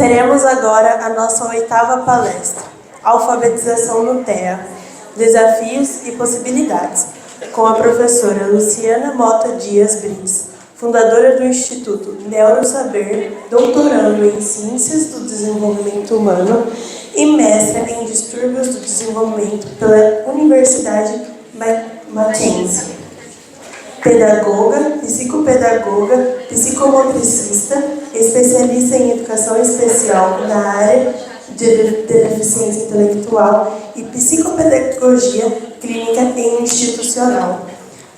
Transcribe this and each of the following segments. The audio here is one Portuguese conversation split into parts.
Teremos agora a nossa 8ª palestra, Alfabetização no TEA, Desafios e Possibilidades, com a professora Luciana Mota Dias Briz, fundadora do Instituto Neurosaber, doutorando em Ciências do Desenvolvimento Humano e mestra em Distúrbios do Desenvolvimento pela Universidade Mackenzie. Pedagoga, psicopedagoga, psicomotricista, especialista em educação especial na área de deficiência intelectual e psicopedagogia clínica e institucional.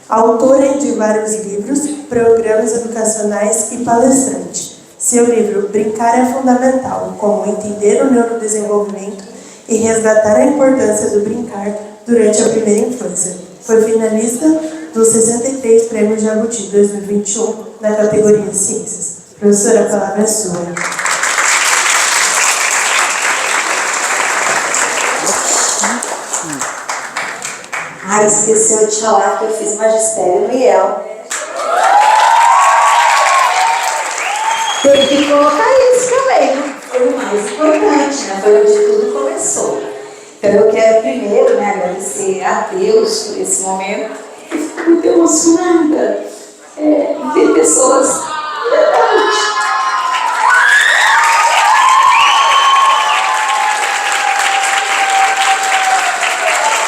Autora de vários livros, programas educacionais e palestrante. Seu livro Brincar é Fundamental, como entender o neurodesenvolvimento e resgatar a importância do brincar durante a primeira infância. Foi finalista dos 63 Prêmios Jabuti 2021 na categoria Ciências. Professora, a palavra é sua. Esqueceu de falar que eu fiz magistério no IEL. Tem que colocar isso também, foi o mais importante, né? Foi onde tudo começou. Então eu quero primeiro, agradecer a Deus por esse momento. Eu fico muito emocionada em ver pessoas verdade.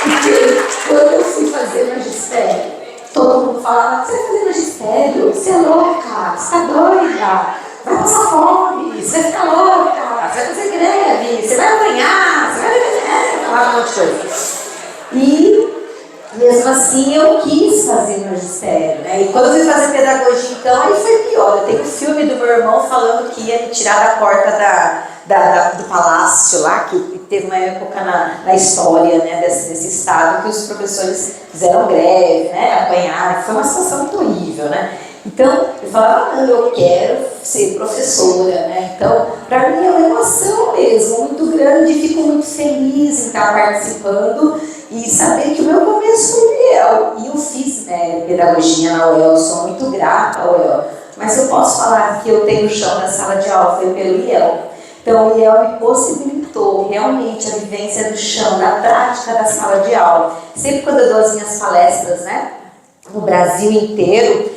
Porque quando eu fui fazer magistério, todo mundo falava: você vai fazer magistério? Você é louca, você está doida, vai passar fome, você vai ficar louca, você vai fazer greve, você vai apanhar, você vai falar um monte de coisa. E mesmo assim eu quis fazer magistério, né? E quando eu fui fazer pedagogia, então, aí foi pior. Eu tenho um filme do meu irmão falando que ia me tirar da porta do palácio lá, que teve uma época na história, né, desse estado que os professores fizeram greve, né, apanharam. Foi uma situação muito horrível, né? Então, eu falava: não, eu quero ser professora, né? Então, para mim é uma emoção mesmo, muito grande, fico muito feliz em estar participando e saber que o meu começo foi no IEL. E eu fiz pedagogia na UEL, sou muito grata ao UEL, mas eu posso falar que eu tenho o chão na sala de aula, foi pelo IEL. Então, o IEL me possibilitou realmente a vivência do chão, da prática da sala de aula. Sempre quando eu dou as minhas palestras, né, no Brasil inteiro,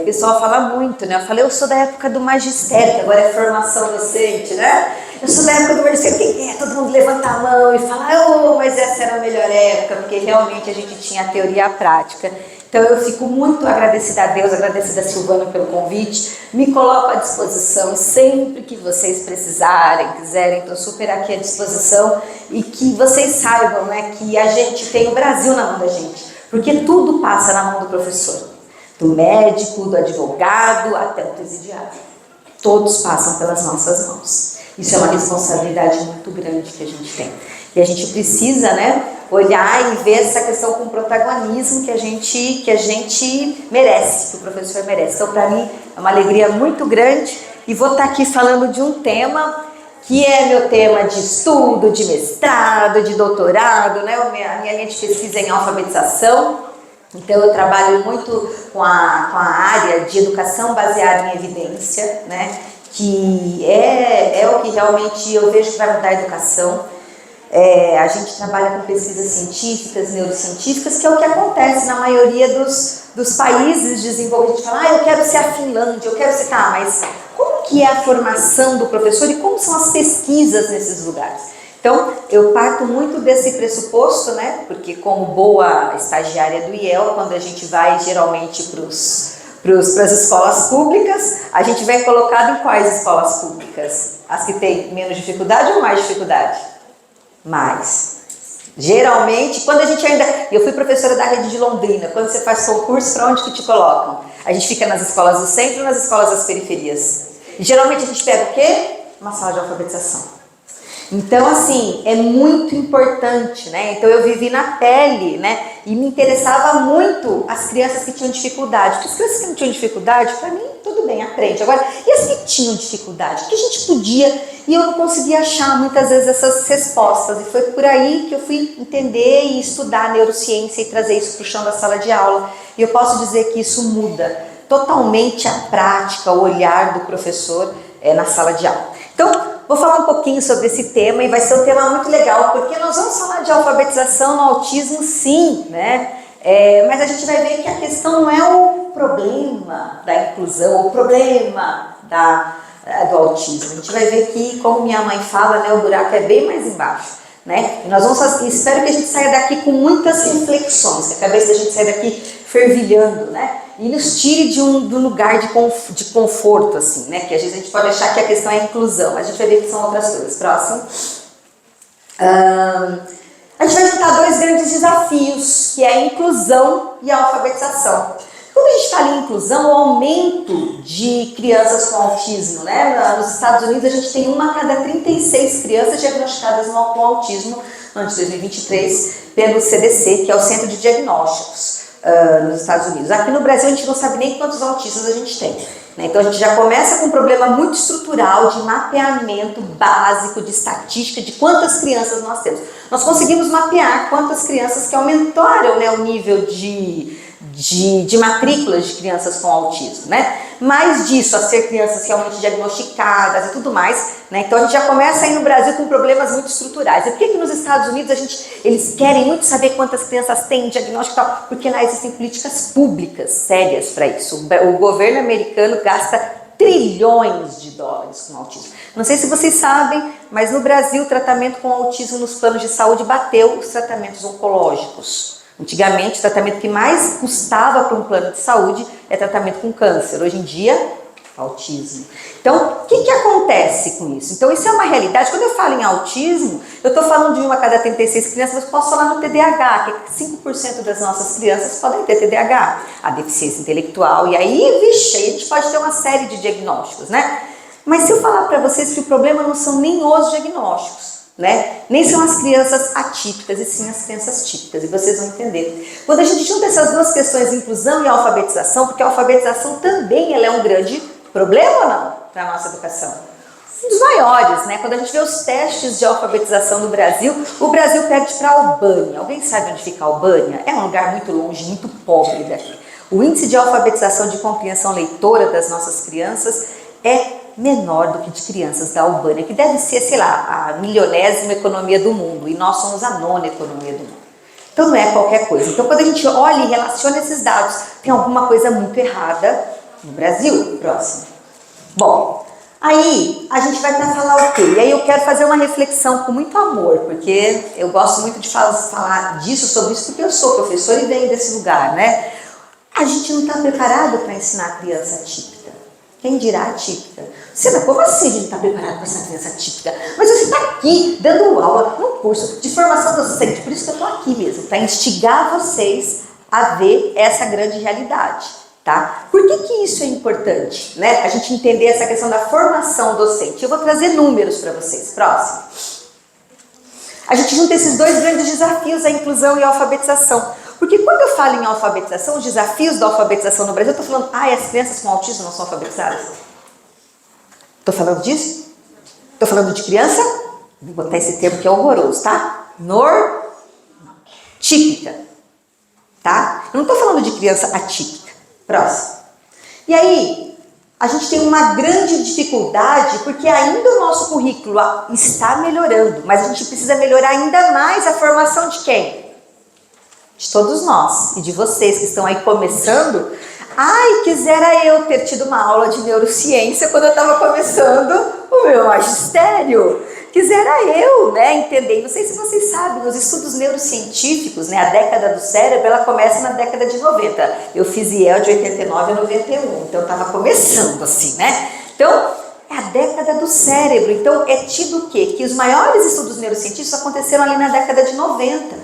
o pessoal fala muito, né? Eu falei: eu sou da época do magistério, que agora é formação docente, né? Eu sou da época do magistério, quem é? Todo mundo levanta a mão e fala: mas essa era a melhor época, porque realmente a gente tinha a teoria e a prática. Então eu fico muito agradecida a Deus, agradecida a Silvana pelo convite, me coloco à disposição sempre que vocês precisarem, quiserem, estou super aqui à disposição, e que vocês saibam, né, que a gente tem o Brasil na mão da gente, porque tudo passa na mão do professor, do médico, do advogado, até o presidiário. Todos passam pelas nossas mãos. Isso é uma responsabilidade muito grande que a gente tem. E a gente precisa, né, olhar e ver essa questão com protagonismo que a gente merece, que o professor merece. Então, para mim, é uma alegria muito grande e vou estar aqui falando de um tema que é meu tema de estudo, de mestrado, de doutorado, né? A minha linha de pesquisa é em alfabetização. Então eu trabalho muito com a área de educação baseada em evidência, né? Que é o que realmente eu vejo que vai mudar a educação. A gente trabalha com pesquisas científicas, neurocientíficas, que é o que acontece na maioria dos países desenvolvidos. Fala: eu quero ser a Finlândia, eu quero ser... Tá, mas como que é a formação do professor e como são as pesquisas nesses lugares? Então, eu parto muito desse pressuposto, né? Porque como boa estagiária do IEL, quando a gente vai geralmente para as escolas públicas, a gente vai colocado em quais escolas públicas? As que têm menos dificuldade ou mais dificuldade? Mais. Geralmente, quando a gente ainda... Eu fui professora da rede de Londrina. Quando você faz concurso, para onde que te colocam? A gente fica nas escolas do centro e nas escolas das periferias. E geralmente a gente pega o quê? Uma sala de alfabetização. Então, assim, é muito importante, né? Então, eu vivi na pele, né? E me interessava muito as crianças que tinham dificuldade. Porque as crianças que não tinham dificuldade, para mim, tudo bem, aprende. Agora, e as que tinham dificuldade? O que a gente podia... E eu não conseguia achar, muitas vezes, essas respostas. E foi por aí que eu fui entender e estudar neurociência e trazer isso para o chão da sala de aula. E eu posso dizer que isso muda totalmente a prática, o olhar do professor na sala de aula. Então, vou falar um pouquinho sobre esse tema e vai ser um tema muito legal, porque nós vamos falar de alfabetização no autismo, sim, né? Mas a gente vai ver que a questão não é o problema da inclusão, o problema do autismo. A gente vai ver que, como minha mãe fala, né, o buraco é bem mais embaixo, né? E nós vamos fazer, espero que a gente saia daqui com muitas reflexões, que a cabeça da gente saia daqui fervilhando, né? E nos tire de um lugar de conforto, assim, né? Que às vezes a gente pode achar que a questão é a inclusão, mas a gente vai ver que são outras coisas. Próximo. A gente vai juntar dois grandes desafios, que é a inclusão e a alfabetização. Quando a gente está ali em inclusão, o aumento de crianças com autismo, né? Nos Estados Unidos a gente tem 1 a cada 36 crianças diagnosticadas com autismo no ano de 2023 pelo CDC, que é o Centro de Diagnósticos nos Estados Unidos. Aqui no Brasil a gente não sabe nem quantos autistas a gente tem, né? Então a gente já começa com um problema muito estrutural de mapeamento básico, de estatística de quantas crianças nós temos. Nós conseguimos mapear quantas crianças que aumentaram, né, o nível de matrículas de crianças com autismo, né? Mais disso, a ser crianças realmente diagnosticadas e tudo mais, né? Então a gente já começa aí no Brasil com problemas muito estruturais. E por que nos Estados Unidos eles querem muito saber quantas crianças têm diagnóstico e tal? Porque lá existem políticas públicas sérias para isso. O governo americano gasta trilhões de dólares com autismo. Não sei se vocês sabem, mas no Brasil o tratamento com autismo nos planos de saúde bateu os tratamentos oncológicos. Antigamente, o tratamento que mais custava para um plano de saúde é tratamento com câncer. Hoje em dia, autismo. Então, o que acontece com isso? Então, isso é uma realidade. Quando eu falo em autismo, eu estou falando de 1 a cada 36 crianças, mas posso falar no TDAH, que 5% das nossas crianças podem ter TDAH, a deficiência intelectual, e aí, vixe, aí a gente pode ter uma série de diagnósticos, né? Mas se eu falar para vocês que o problema não são nem os diagnósticos, né? Nem são as crianças atípicas, e sim as crianças típicas, e vocês vão entender. Quando a gente junta essas duas questões, inclusão e alfabetização, porque a alfabetização também ela é um grande problema ou não para a nossa educação? Um dos maiores, né? Quando a gente vê os testes de alfabetização no Brasil, o Brasil perde para a Albânia. Alguém sabe onde fica a Albânia? É um lugar muito longe, muito pobre daqui. O índice de alfabetização de compreensão leitora das nossas crianças é menor do que de crianças da Albânia, que deve ser, sei lá, a 1.000ª economia do mundo, e nós somos a 9ª economia do mundo. Então não é qualquer coisa. Então quando a gente olha e relaciona esses dados, tem alguma coisa muito errada no Brasil. Próximo. Bom, aí a gente vai tentar falar o quê? E aí eu quero fazer uma reflexão com muito amor, porque eu gosto muito de falar disso, sobre isso, porque eu sou professora e venho desse lugar, né? A gente não está preparado para ensinar a criança típica. Quem dirá atípica? Você, como assim a gente está preparado para essa criança atípica? Mas você está aqui dando aula num curso de formação docente, por isso que eu estou aqui mesmo, para instigar vocês a ver essa grande realidade, tá? Por que isso é importante, né? A gente entender essa questão da formação docente. Eu vou trazer números para vocês. Próximo. A gente junta esses dois grandes desafios, a inclusão e a alfabetização. Porque quando eu falo em alfabetização, os desafios da alfabetização no Brasil, eu estou falando, as crianças com autismo não são alfabetizadas? Estou falando disso? Estou falando de criança? Vou botar esse termo que é horroroso, tá? Nortípica, tá? Eu não estou falando de criança atípica. Próximo. E aí, a gente tem uma grande dificuldade, porque ainda o nosso currículo está melhorando, mas a gente precisa melhorar ainda mais a formação de quem? De todos nós e de vocês que estão aí começando. Quisera eu ter tido uma aula de neurociência quando eu estava começando o meu magistério. Quisera eu, né, entender. Não sei se vocês sabem, os estudos neurocientíficos, né, a década do cérebro, ela começa na década de 90. Eu fiz IEL de 89 a 91, então eu estava começando assim, né? Então, é a década do cérebro. Então, é tido o quê? Que os maiores estudos neurocientíficos aconteceram ali na década de 90.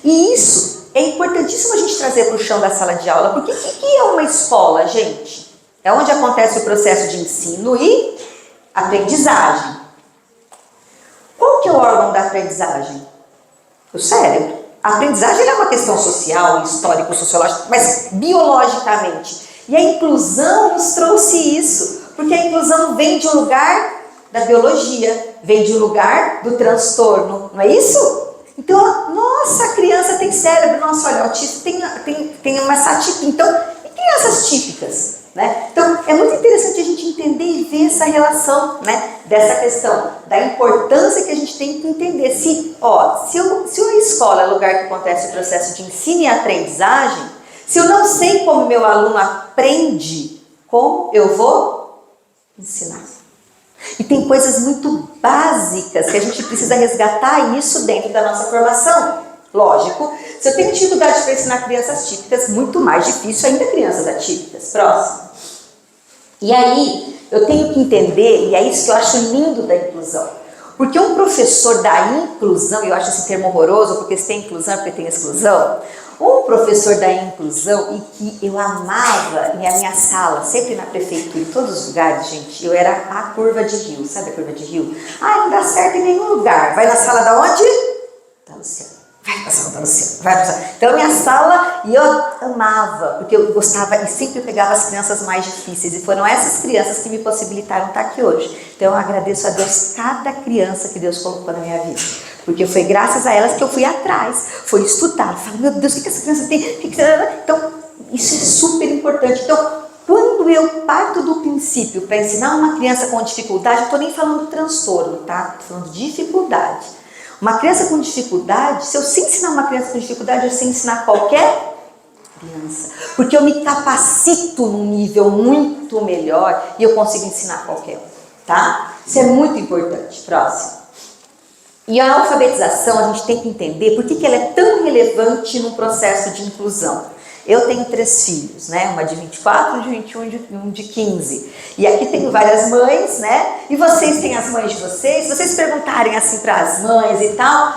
E isso é importantíssimo a gente trazer para o chão da sala de aula, porque o que é uma escola, gente? É onde acontece o processo de ensino e aprendizagem. Qual que é o órgão da aprendizagem? O cérebro. A aprendizagem é uma questão social, histórico, sociológica, mas biologicamente. E a inclusão nos trouxe isso, porque a inclusão vem de um lugar da biologia, vem de um lugar do transtorno, não é isso? Então, nossa, a criança tem cérebro, nossa, olha, o autista tem uma atípica, então, e crianças típicas, né? Então, é muito interessante a gente entender e vê essa relação, né, dessa questão, da importância que a gente tem que entender. Se a escola é o lugar que acontece o processo de ensino e aprendizagem, se eu não sei como meu aluno aprende, como eu vou ensinar? E tem coisas muito básicas que a gente precisa resgatar isso dentro da nossa formação. Lógico, se eu tenho dificuldade para ensinar crianças típicas, muito mais difícil ainda crianças atípicas. Próximo. E aí, eu tenho que entender, e é isso que eu acho lindo da inclusão. Porque um professor da inclusão, eu acho esse termo horroroso, porque se tem inclusão é porque tem exclusão. Um professor da inclusão, e que eu amava, e a minha sala, sempre na prefeitura, em todos os lugares, gente, eu era a curva de rio, sabe a curva de rio? Não dá certo em nenhum lugar. Vai na sala da onde? Da Luciana. Vai pra sala da Luciana, vai pra sala. Então, minha sala, e eu amava, porque eu gostava e sempre pegava as crianças mais difíceis. E foram essas crianças que me possibilitaram estar aqui hoje. Então, eu agradeço a Deus cada criança que Deus colocou na minha vida. Porque foi graças a elas que eu fui atrás, fui estudar. Falei, meu Deus, o que essa criança tem? Então, isso é super importante. Então, quando eu parto do princípio para ensinar uma criança com dificuldade, eu não estou nem falando transtorno, tá? Estou falando de dificuldade. Uma criança com dificuldade, se eu sei ensinar uma criança com dificuldade, eu sei ensinar qualquer criança. Porque eu me capacito num nível muito melhor e eu consigo ensinar qualquer um, tá? Isso é muito importante. Próximo. E a alfabetização, a gente tem que entender por que ela é tão relevante no processo de inclusão. Eu tenho 3 filhos, né? Uma de 24, de 21 e um de 15. E aqui tenho várias mães, né? E vocês têm as mães de vocês. Se vocês perguntarem assim para as mães e tal,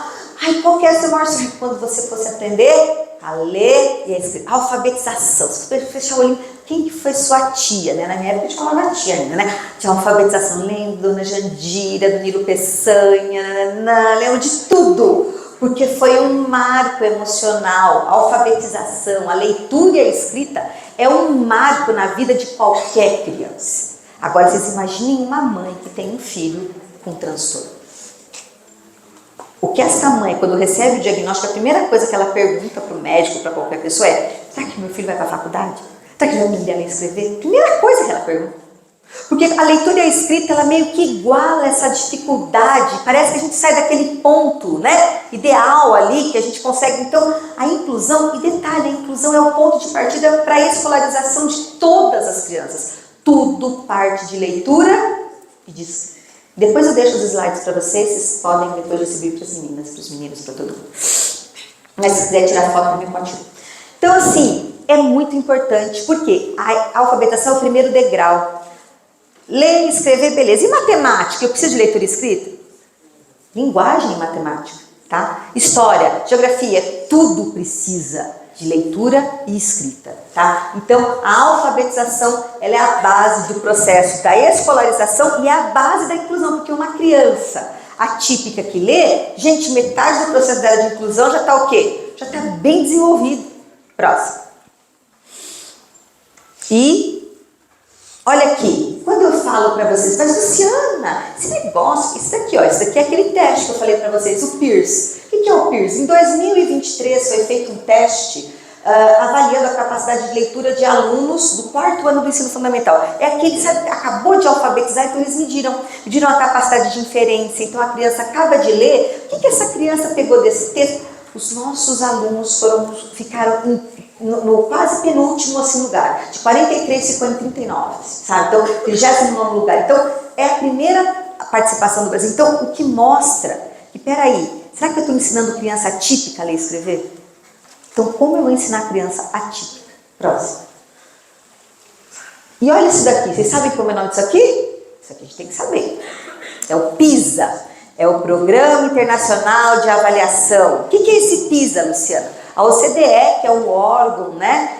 qual que é o seu maior sonho quando você fosse aprender a ler e a escrever? Alfabetização. Se você fechar o olhinho, quem que foi sua tia, né? Na minha época a gente falava tia ainda, né? Tinha alfabetização, lembro, Dona Jandira, do Nilo Peçanha, lembro de tudo. Porque foi um marco emocional. A alfabetização, a leitura e a escrita é um marco na vida de qualquer criança. Agora, vocês imaginem uma mãe que tem um filho com transtorno. O que essa mãe, quando recebe o diagnóstico, a primeira coisa que ela pergunta para o médico, para qualquer pessoa é: será que meu filho vai para a faculdade? Será que ele vai aprender a ler e escrever? Primeira coisa que ela pergunta. Porque a leitura e a escrita, ela meio que iguala essa dificuldade. Parece que a gente sai daquele ponto, né, ideal ali, que a gente consegue. Então, a inclusão, e detalhe, a inclusão é o ponto de partida para a escolarização de todas as crianças. Tudo parte de leitura e de escrita. Depois eu deixo os slides para vocês podem depois distribuir para as meninas, para os meninos, para todo mundo. Mas se quiser tirar foto, também pode tirar. Então, assim, é muito importante, porque a alfabetização é o primeiro degrau. Ler e escrever, beleza. E matemática? Eu preciso de leitura e escrita? Linguagem e matemática, tá? História, geografia, tudo precisa de leitura e escrita, tá? Então, a alfabetização, ela é a base do processo da escolarização e é a base da inclusão, porque uma criança atípica que lê, gente, metade do processo dela de inclusão já está o quê? Já está bem desenvolvido. Próximo. E olha aqui, quando eu falo para vocês, mas Luciana, esse negócio, isso daqui é aquele teste que eu falei para vocês, o PIRS. O que é o PIRS? Em 2023 foi feito um teste avaliando a capacidade de leitura de alunos do 4º ano do ensino fundamental. É aquele, sabe, acabou de alfabetizar, então eles mediram a capacidade de inferência. Então a criança acaba de ler, o que essa criança pegou desse texto? Os nossos alunos ficaram no quase penúltimo assim, lugar, de 43 ficou em 39, sabe? Então, 39º lugar. Então, é a primeira participação do Brasil. Então, o que mostra que, peraí, será que eu estou ensinando criança atípica a ler e escrever? Então, como eu vou ensinar a criança atípica? Próximo. E olha isso daqui, vocês sabem como é o nome disso aqui? Isso aqui a gente tem que saber. É o PISA. É o Programa Internacional de Avaliação. O que é esse PISA, Luciana? A OCDE, que é um órgão, né,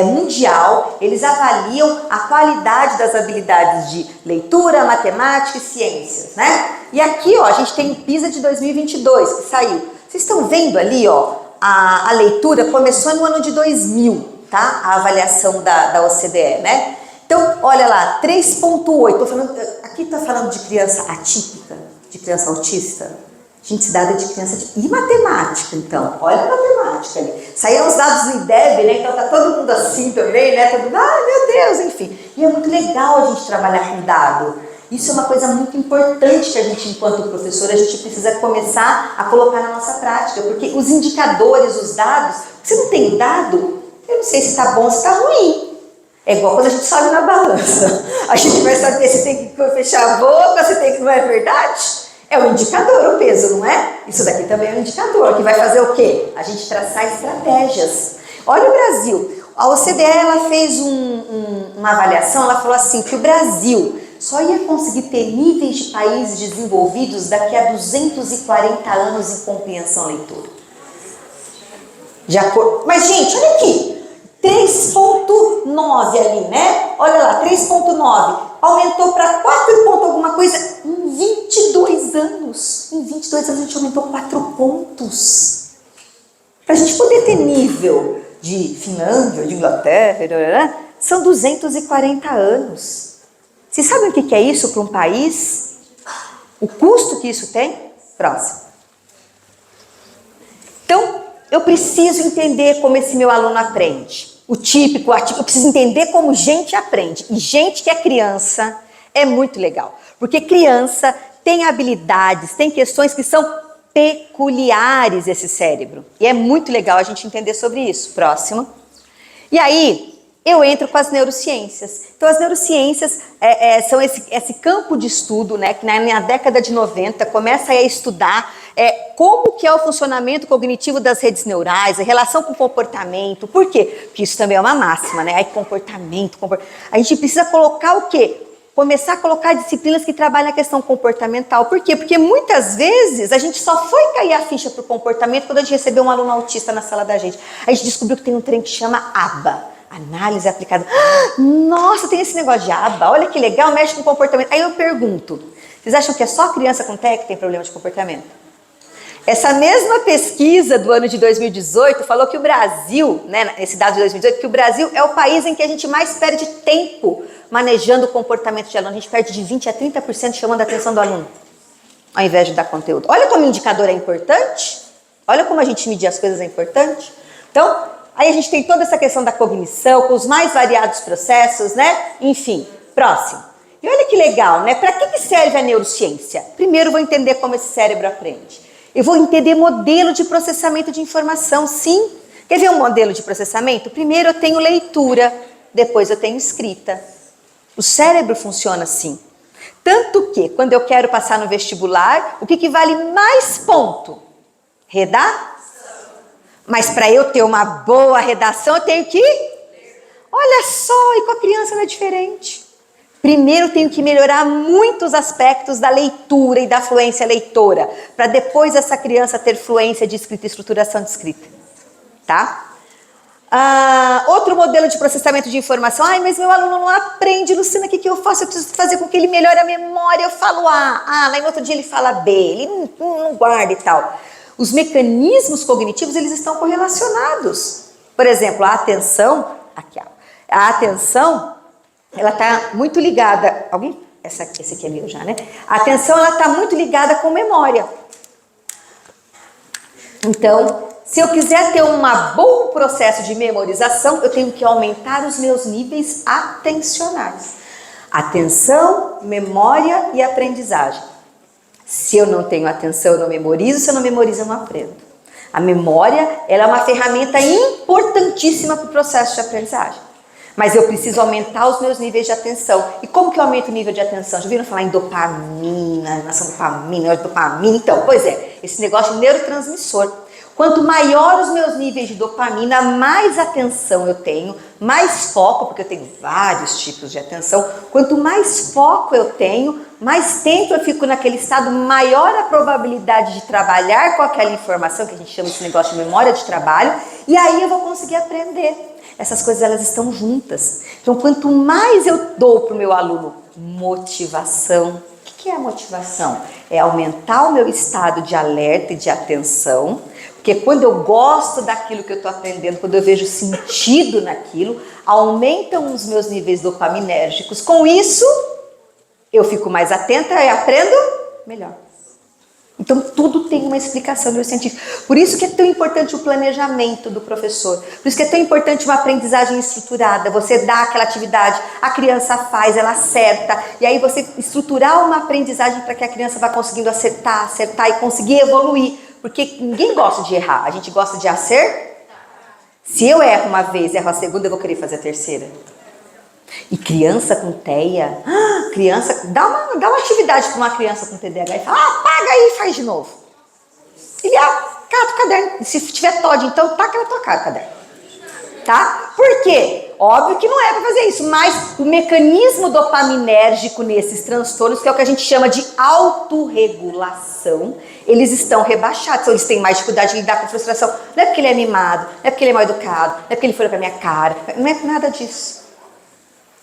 mundial, eles avaliam a qualidade das habilidades de leitura, matemática e ciências, né? E aqui, ó, a gente tem o PISA de 2022, que saiu. Vocês estão vendo ali, ó, a leitura começou no ano de 2000, tá? A avaliação da OCDE, né? Então, olha lá, 3.8. Aqui está falando de criança atípica, de criança autista. Gente, dado de criança... E matemática, então? Olha a matemática ali. Saíram os dados do IDEB, né? Então tá todo mundo assim também, né? Todo mundo, ai meu Deus, enfim. E é muito legal a gente trabalhar com dado. Isso é uma coisa muito importante que a gente, enquanto professor, a gente precisa começar a colocar na nossa prática. Porque os indicadores, os dados... Você não tem dado, eu não sei se tá bom ou se tá ruim. É igual quando a gente sobe na balança. A gente vai saber se tem que fechar a boca, se tem que... Não é verdade? É um indicador o peso, não é? Isso daqui também é um indicador, que vai fazer o quê? A gente traçar estratégias. Olha o Brasil. A OCDE ela fez uma avaliação, ela falou assim, que o Brasil só ia conseguir ter níveis de países desenvolvidos daqui a 240 anos em compreensão leitora. Mas, gente, olha aqui. 3.9 ali, né? Olha lá, 3.9. Aumentou para 4 ponto alguma coisa em 22 anos. Em 22 anos a gente aumentou 4 pontos. Para a gente poder ter nível de Finlândia, de Inglaterra, são 240 anos. Vocês sabem o que é isso para um país? O custo que isso tem? Próximo. Então, eu preciso entender como esse meu aluno aprende. O típico, o atípico, eu preciso entender como gente aprende. E gente que é criança é muito legal. Porque criança tem habilidades, tem questões que são peculiares esse cérebro. E é muito legal a gente entender sobre isso. Próximo. E aí, eu entro com as neurociências. Então, as neurociências são esse campo de estudo, né, que na década de 90 começa a estudar como que é o funcionamento cognitivo das redes neurais, a relação com o comportamento. Por quê? Porque isso também é uma máxima, né? Comportamento. A gente precisa colocar o quê? Começar a colocar disciplinas que trabalham a questão comportamental. Por quê? Porque muitas vezes a gente só foi cair a ficha para o comportamento quando a gente recebeu um aluno autista na sala da gente. A gente descobriu que tem um trem que chama ABA. Análise aplicada. Nossa, tem esse negócio de ABA, olha que legal, mexe com comportamento. Aí eu pergunto, vocês acham que é só criança com TEA que tem problema de comportamento? Essa mesma pesquisa do ano de 2018 falou que o Brasil, né, esse dado de 2018, que o Brasil é o país em que a gente mais perde tempo manejando o comportamento de aluno. A gente perde de 20% a 30% chamando a atenção do aluno, ao invés de dar conteúdo. Olha como o indicador é importante. Olha como a gente medir as coisas é importante. Então, aí a gente tem toda essa questão da cognição, com os mais variados processos, né? Enfim, próximo. E olha que legal, né? Para que serve a neurociência? Primeiro, eu vou entender como esse cérebro aprende. Eu vou entender modelo de processamento de informação, sim. Quer ver um modelo de processamento? Primeiro eu tenho leitura, depois eu tenho escrita. O cérebro funciona assim. Tanto que, quando eu quero passar no vestibular, o que vale mais ponto? Redação. Mas para eu ter uma boa redação, eu tenho que... Olha só, e com a criança não é diferente. Primeiro eu tenho que melhorar muitos aspectos da leitura e da fluência leitora, para depois essa criança ter fluência de escrita e estruturação de escrita. Tá? Outro modelo de processamento de informação. Ai, mas meu aluno não aprende, Luciana, o que eu faço? Eu preciso fazer com que ele melhore a memória. Eu falo A, lá no outro dia ele fala B, ele não guarda e tal. Os mecanismos cognitivos, eles estão correlacionados. Por exemplo, a atenção, aqui, ó, a atenção... Ela está muito ligada... Esse aqui é meu já, né? A atenção, ela está muito ligada com memória. Então, se eu quiser ter um bom processo de memorização, eu tenho que aumentar os meus níveis atencionais. Atenção, memória e aprendizagem. Se eu não tenho atenção, eu não memorizo. Se eu não memorizo, eu não aprendo. A memória, ela é uma ferramenta importantíssima para o processo de aprendizagem. Mas eu preciso aumentar os meus níveis de atenção. E como que eu aumento o nível de atenção? Já ouviram falar em dopamina, dopamina? Então, pois é, esse negócio de neurotransmissor. Quanto maior os meus níveis de dopamina, mais atenção eu tenho, mais foco, porque eu tenho vários tipos de atenção. Quanto mais foco eu tenho, mais tempo eu fico naquele estado, maior a probabilidade de trabalhar com aquela informação, que a gente chama esse negócio de memória de trabalho, e aí eu vou conseguir aprender. Essas coisas, elas estão juntas. Então, quanto mais eu dou para o meu aluno motivação, o que é a motivação? É aumentar o meu estado de alerta e de atenção, porque quando eu gosto daquilo que eu estou aprendendo, quando eu vejo sentido naquilo, aumentam os meus níveis dopaminérgicos. Com isso, eu fico mais atenta e aprendo melhor. Então, tudo tem uma explicação neurocientífica. Por isso que é tão importante o planejamento do professor. Por isso que é tão importante uma aprendizagem estruturada. Você dá aquela atividade, a criança faz, ela acerta. E aí você estruturar uma aprendizagem para que a criança vá conseguindo acertar e conseguir evoluir. Porque ninguém gosta de errar, a gente gosta de acertar. Se eu erro uma vez, erro a segunda, eu vou querer fazer a terceira. E criança com TEA, dá uma atividade para uma criança com TDAH e fala, apaga aí e faz de novo. Ele cata o caderno, se tiver TOD, então taca na tua cara o caderno. Tá? Por quê? Óbvio que não é para fazer isso, mas o mecanismo dopaminérgico nesses transtornos, que é o que a gente chama de autorregulação, eles estão rebaixados, então eles têm mais dificuldade de lidar com frustração. Não é porque ele é mimado, não é porque ele é mal educado, não é porque ele foi com a minha cara, não é nada disso.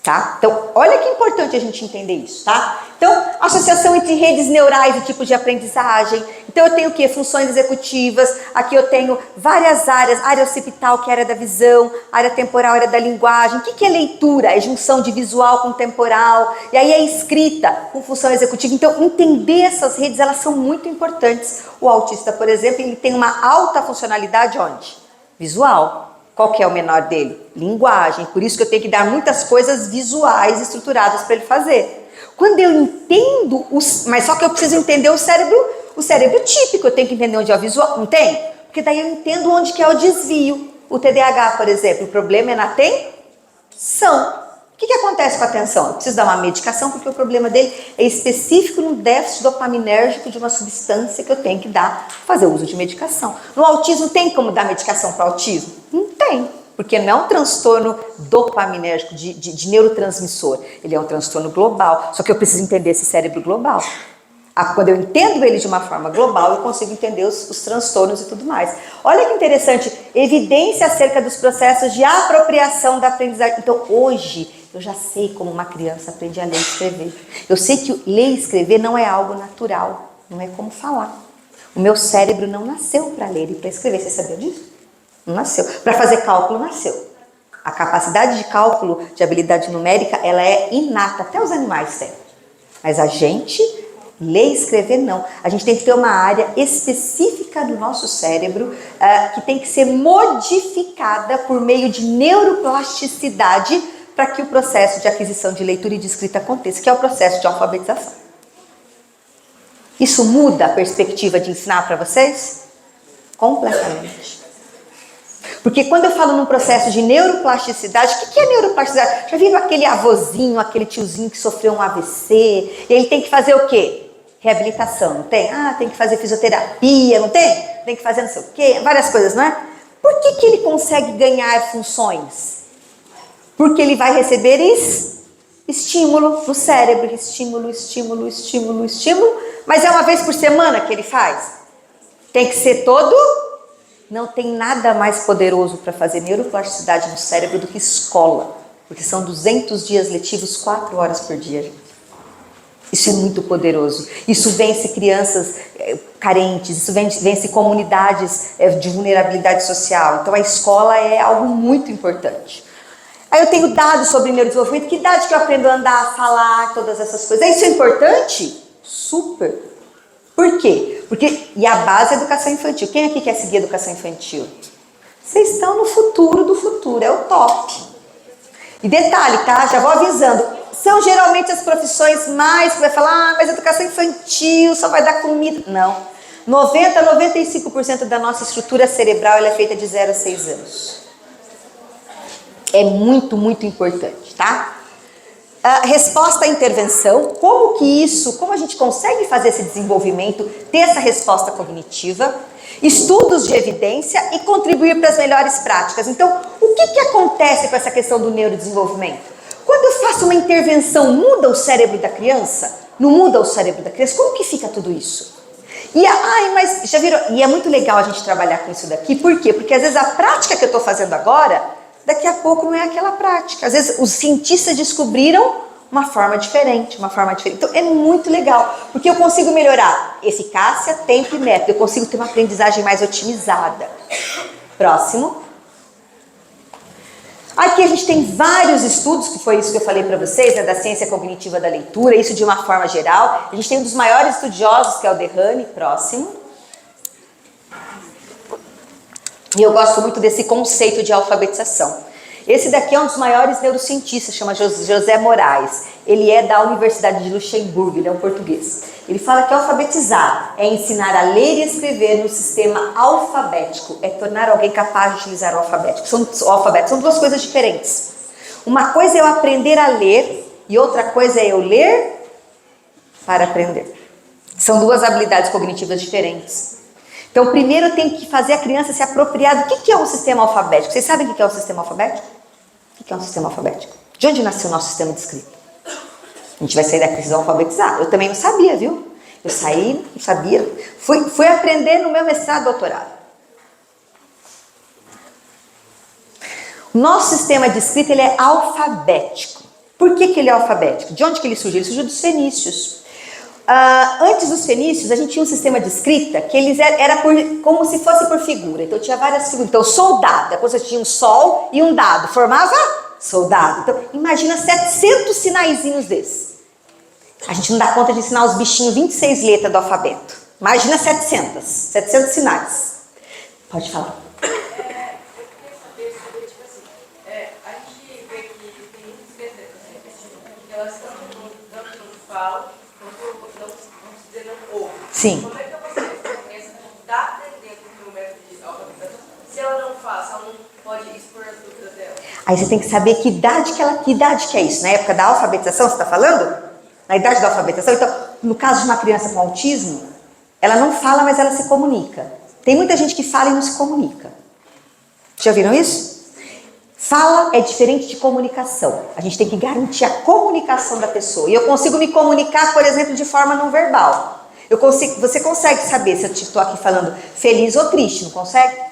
Tá? Então, olha que importante a gente entender isso, tá? Então, associação entre redes neurais e tipos de aprendizagem. Então, eu tenho o quê? Funções executivas. Aqui eu tenho várias áreas. Área occipital, que é a área da visão. Área temporal, área da linguagem. O que é leitura? É junção de visual com temporal. E aí é escrita com função executiva. Então, entender essas redes, elas são muito importantes. O autista, por exemplo, ele tem uma alta funcionalidade onde? Visual. Qual que é o menor dele? Linguagem. Por isso que eu tenho que dar muitas coisas visuais estruturadas para ele fazer. Quando eu entendo, mas só que eu preciso entender o cérebro típico, eu tenho que entender onde é o visual, não tem? Porque daí eu entendo onde que é o desvio. O TDAH, por exemplo, o problema é na atenção. O que acontece com a atenção? Eu preciso dar uma medicação porque o problema dele é específico no déficit dopaminérgico de uma substância que eu tenho que dar, fazer uso de medicação. No autismo tem como dar medicação para autismo? Não tem, porque não é um transtorno dopaminérgico de neurotransmissor, ele é um transtorno global, só que eu preciso entender esse cérebro global. Quando eu entendo ele de uma forma global, eu consigo entender os transtornos e tudo mais. Olha que interessante, evidência acerca dos processos de apropriação da aprendizagem. Então, hoje, eu já sei como uma criança aprende a ler e escrever. Eu sei que ler e escrever não é algo natural, não é como falar. O meu cérebro não nasceu para ler e para escrever, você sabia disso? Não nasceu. Para fazer cálculo, nasceu. A capacidade de cálculo, de habilidade numérica, ela é inata, até os animais têm. Mas a gente... ler e escrever não. A gente tem que ter uma área específica do nosso cérebro que tem que ser modificada por meio de neuroplasticidade para que o processo de aquisição de leitura e de escrita aconteça, que é o processo de alfabetização. Isso muda a perspectiva de ensinar para vocês? Completamente. Porque quando eu falo num processo de neuroplasticidade, o que é neuroplasticidade? Já viram aquele avôzinho, aquele tiozinho que sofreu um AVC e ele tem que fazer o quê? Reabilitação, não tem? Tem que fazer fisioterapia, não tem? Tem que fazer não sei o quê, várias coisas, não é? Por que ele consegue ganhar funções? Porque ele vai receber estímulo no cérebro, estímulo, mas é uma vez por semana que ele faz? Tem que ser todo? Não tem nada mais poderoso para fazer neuroplasticidade no cérebro do que escola, porque são 200 dias letivos, 4 horas por dia, gente. Isso é muito poderoso. Isso vence crianças carentes, isso vence comunidades de vulnerabilidade social. Então a escola é algo muito importante. Aí eu tenho dados sobre neurodesenvolvimento. Que idade que eu aprendo a andar, a falar, todas essas coisas? Isso é importante? Super. Por quê? E a base é a educação infantil. Quem aqui quer seguir a educação infantil? Vocês estão no futuro do futuro, é o top. E detalhe, tá? Já vou avisando. São geralmente as profissões mais que vai falar, mas educação infantil só vai dar comida. Não. 90 a 95% da nossa estrutura cerebral ela é feita de 0 a 6 anos. É muito, muito importante, tá? Resposta à intervenção, como a gente consegue fazer esse desenvolvimento, ter essa resposta cognitiva, estudos de evidência e contribuir para as melhores práticas. Então, o que acontece com essa questão do neurodesenvolvimento? Quando eu faço uma intervenção, muda o cérebro da criança? Não muda o cérebro da criança? Como que fica tudo isso? Mas já viram? E é muito legal a gente trabalhar com isso daqui, por quê? Porque às vezes a prática que eu estou fazendo agora, daqui a pouco não é aquela prática. Às vezes os cientistas descobriram uma forma diferente. Então é muito legal, porque eu consigo melhorar eficácia, tempo e método. Eu consigo ter uma aprendizagem mais otimizada. Próximo. Aqui a gente tem vários estudos, que foi isso que eu falei para vocês, né, da ciência cognitiva da leitura, isso de uma forma geral. A gente tem um dos maiores estudiosos, que é o Derrame, próximo. E eu gosto muito desse conceito de alfabetização. Esse daqui é um dos maiores neurocientistas, chama José Moraes. Ele é da Universidade de Luxemburgo, ele é um português. Ele fala que alfabetizar é ensinar a ler e escrever no sistema alfabético, é tornar alguém capaz de utilizar o alfabeto. São duas coisas diferentes. Uma coisa é eu aprender a ler e outra coisa é eu ler para aprender. São duas habilidades cognitivas diferentes. Então, primeiro eu tenho que fazer a criança se apropriar do que é um sistema alfabético. Vocês sabem o que é um sistema alfabético? O que é um sistema alfabético? De onde nasceu o nosso sistema de escrita? A gente vai sair da crise alfabetizada. Eu também não sabia, viu? Eu saí, não sabia. Fui aprender no meu mestrado e doutorado. O nosso sistema de escrita ele é alfabético. Por que ele é alfabético? De onde que ele surgiu? Ele surgiu dos fenícios. Antes dos fenícios, a gente tinha um sistema de escrita que eles era como se fosse por figura. Então, tinha várias figuras. Então, soldado, depois você tinha um sol e um dado. Formava soldado. Então, imagina 700 sinaizinhos desses. A gente não dá conta de ensinar os bichinhos 26 letras do alfabeto. Imagina 700 sinais. Pode falar. A gente vê que tem muitas pessoas que elas estão dando no falo, vamos dizer, não ouve. Sim. Como é que eu posso fazer essa criança está aprendendo o método de alfabetização? Se ela não faz, ela não pode expor as dúvidas dela. Aí você tem que saber que idade que é isso. Na época da alfabetização, você está falando? Na idade da alfabetização. Então, no caso de uma criança com autismo, ela não fala, mas ela se comunica. Tem muita gente que fala e não se comunica. Já viram isso? Fala é diferente de comunicação. A gente tem que garantir a comunicação da pessoa. E eu consigo me comunicar, por exemplo, de forma não verbal. Você consegue saber se eu estou aqui falando feliz ou triste, não consegue?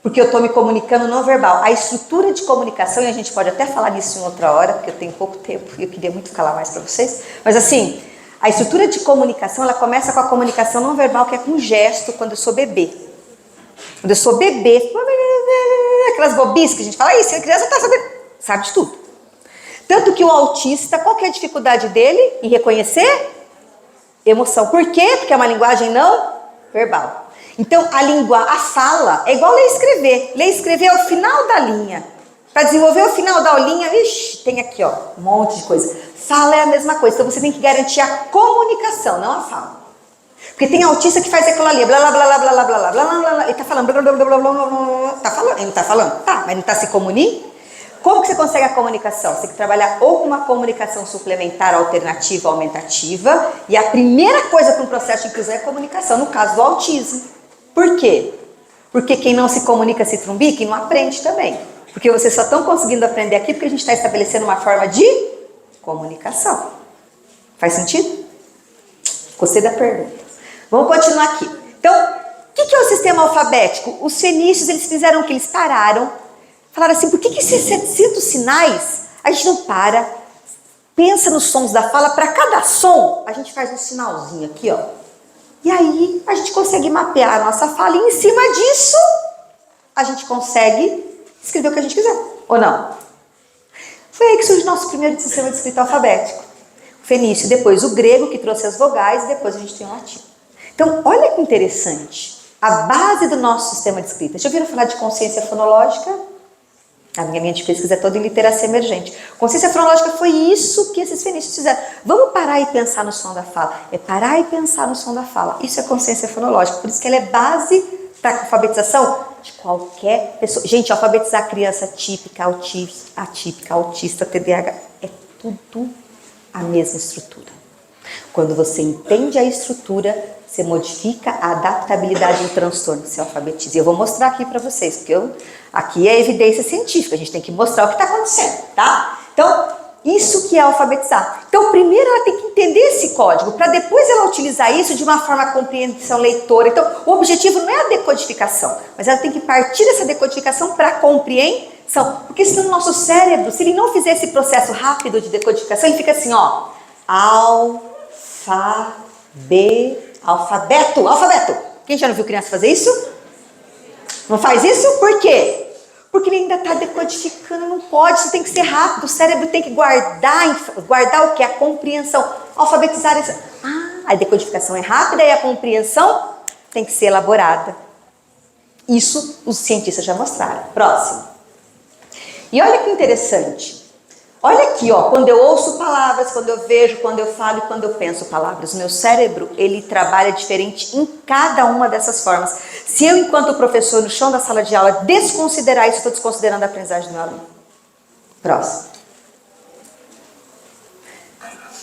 Porque eu estou me comunicando não verbal. A estrutura de comunicação, e a gente pode até falar nisso em outra hora, porque eu tenho pouco tempo e eu queria muito falar mais para vocês. Mas assim, a estrutura de comunicação, ela começa com a comunicação não verbal, que é com gesto, quando eu sou bebê. Quando eu sou bebê, aquelas bobices que a gente fala, isso, a criança está sabendo, sabe de tudo. Tanto que o autista, qual que é a dificuldade dele em reconhecer? Emoção. Por quê? Porque é uma linguagem não verbal. Então, a fala é igual ler e escrever. Ler e escrever é o final da linha. Para desenvolver o final da linha, tem aqui, ó, um monte de coisa. Fala é a mesma coisa. Então, você tem que garantir a comunicação, não a fala. Porque tem autista que faz aquilo ali, blá, blá, blá, blá, blá, blá, blá, blá, blá, blá, ele tá falando, blá, blá, blá, blá, blá, blá, blá, tá falando, ele não tá falando? Tá, mas não tá se comunicando? Como que você consegue a comunicação? Você tem que trabalhar ou com uma comunicação suplementar, alternativa, aumentativa. E a primeira coisa para um processo de inclusão é a comunicação, no caso do autismo. Por quê? Porque quem não se comunica se trumbica e não aprende também. Porque vocês só estão conseguindo aprender aqui porque a gente está estabelecendo uma forma de comunicação. Faz sentido? Gostei da pergunta. Vamos continuar aqui. Então, o que é o sistema alfabético? Os fenícios, eles fizeram o que? Eles pararam, falaram assim, por que esses 700 sinais, a gente não para, pensa nos sons da fala, para cada som, a gente faz um sinalzinho aqui, ó. E aí, a gente consegue mapear a nossa fala e em cima disso, a gente consegue escrever o que a gente quiser, ou não? Foi aí que surgiu o nosso primeiro sistema de escrita alfabético. O fenício, depois o grego, que trouxe as vogais, e depois a gente tem o latim. Então, olha que interessante. A base do nosso sistema de escrita. Já ouviram falar de consciência fonológica? A minha linha de pesquisa é toda em literacia emergente. Consciência fonológica foi isso que esses fenícios fizeram. Vamos parar e pensar no som da fala. É parar e pensar no som da fala. Isso é consciência fonológica. Por isso que ela é base para a alfabetização de qualquer pessoa. Gente, alfabetizar criança típica, atípica, autista, TDAH, é tudo a mesma estrutura. Quando você entende a estrutura, você modifica a adaptabilidade do transtorno, você alfabetiza. E eu vou mostrar aqui para vocês, porque aqui é evidência científica, a gente tem que mostrar o que está acontecendo, tá? Então, isso que é alfabetizar. Então, primeiro ela tem que entender esse código, para depois ela utilizar isso de uma forma compreensão leitora. Então, o objetivo não é a decodificação, mas ela tem que partir dessa decodificação para a compreensão. Porque senão o nosso cérebro, se ele não fizer esse processo rápido de decodificação, ele fica assim, ó, alfabeto. Quem já não viu criança fazer isso? Não faz isso? Por quê? Porque ele ainda está decodificando, não pode, isso tem que ser rápido, o cérebro tem que guardar o que? A compreensão, alfabetizar isso. A decodificação é rápida e a compreensão tem que ser elaborada. Isso os cientistas já mostraram. Próximo. E olha que interessante. Olha aqui, ó, quando eu ouço palavras, quando eu vejo, quando eu falo e quando eu penso palavras, o meu cérebro, ele trabalha diferente em cada uma dessas formas. Se eu, enquanto professor, no chão da sala de aula, desconsiderar isso, estou desconsiderando a aprendizagem do meu aluno. Próximo.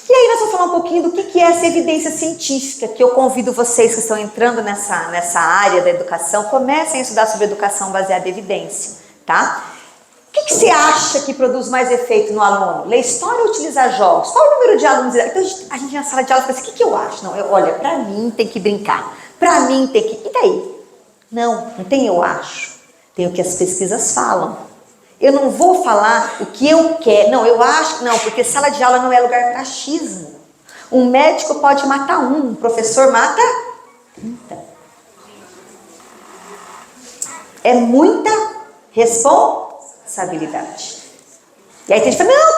E aí nós vamos falar um pouquinho do que é essa evidência científica, que eu convido vocês que estão entrando nessa área da educação, comecem a estudar sobre educação baseada em evidência, tá? O que você acha que produz mais efeito no aluno? Ler história ou utilizar jogos? Qual o número de alunos? Então a gente na sala de aula fala assim, o que eu acho? Não, olha, pra mim tem que brincar, pra mim tem que... E daí? Não tem eu acho, tem o que as pesquisas falam. Eu não vou falar o que eu quero, não, eu acho, não, porque sala de aula não é lugar para achismo. Um médico pode matar um professor mata 30. É muita responsabilidade. E aí tem gente que fala, não,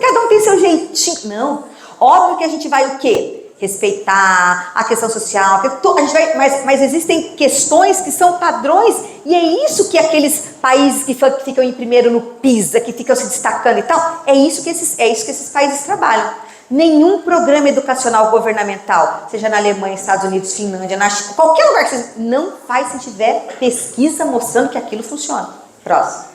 cada um tem seu jeitinho. Não, óbvio que a gente vai o quê? Respeitar a questão social, a gente vai, mas existem questões que são padrões, e é isso que aqueles países que ficam em primeiro no PISA, que ficam se destacando e tal, é isso que esses países trabalham. Nenhum programa educacional governamental, seja na Alemanha, Estados Unidos, Finlândia, na China, qualquer lugar que vocês, não faz se tiver pesquisa mostrando que aquilo funciona. Próximo.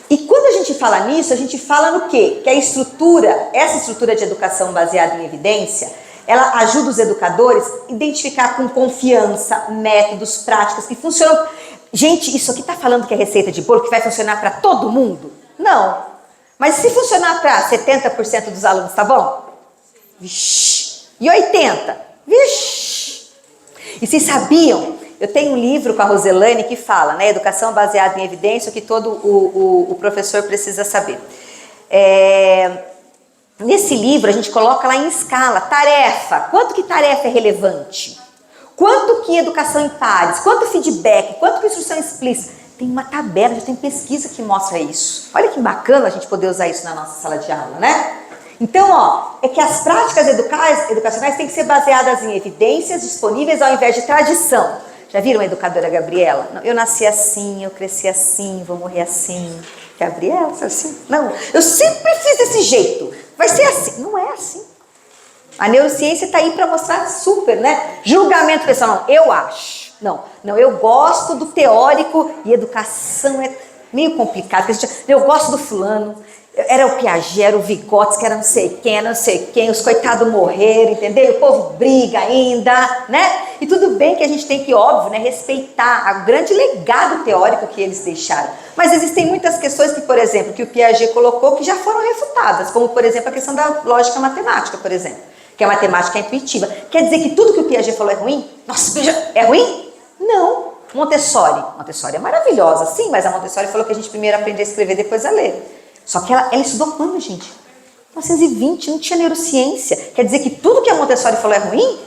E quando a gente fala nisso, a gente fala no quê? Que essa estrutura de educação baseada em evidência, ela ajuda os educadores a identificar com confiança métodos, práticas que funcionam. Gente, isso aqui está falando que é receita de bolo que vai funcionar para todo mundo? Não. Mas se funcionar para 70% dos alunos, tá bom? Vixe. E 80%? Vixe. E vocês sabiam? Eu tenho um livro com a Roselane que fala, né, educação baseada em evidência, o que todo o professor precisa saber. Nesse livro a gente coloca lá em escala, tarefa, quanto que tarefa é relevante? Quanto que educação em pares? Quanto feedback? Quanto que instrução explícita? Tem uma tabela, já tem pesquisa que mostra isso. Olha que bacana a gente poder usar isso na nossa sala de aula, né? Então, ó, é que as práticas educacionais têm que ser baseadas em evidências disponíveis ao invés de tradição. Já viram a educadora Gabriela? Não, eu nasci assim, eu cresci assim, vou morrer assim. Gabriela, você é assim? Não, eu sempre fiz desse jeito. Vai ser assim. Não é assim. A neurociência está aí para mostrar super, né? Julgamento pessoal, não, eu acho. Não, eu gosto do teórico e educação é meio complicado. Eu gosto do fulano. Era o Piaget, era o Vygotsky, era não sei quem, os coitados morreram, entendeu? O povo briga ainda, né? E tudo bem que a gente tem que, óbvio, né, respeitar o grande legado teórico que eles deixaram. Mas existem muitas questões que, por exemplo, que o Piaget colocou que já foram refutadas, como, por exemplo, a questão da lógica matemática, por exemplo, que a matemática é intuitiva. Quer dizer que tudo que o Piaget falou é ruim? Nossa, é ruim? Não. Montessori é maravilhosa, sim, mas a Montessori falou que a gente primeiro aprende a escrever, depois a ler. Só que ela estudou quando, gente? 1920, não tinha neurociência. Quer dizer que tudo que a Montessori falou é ruim?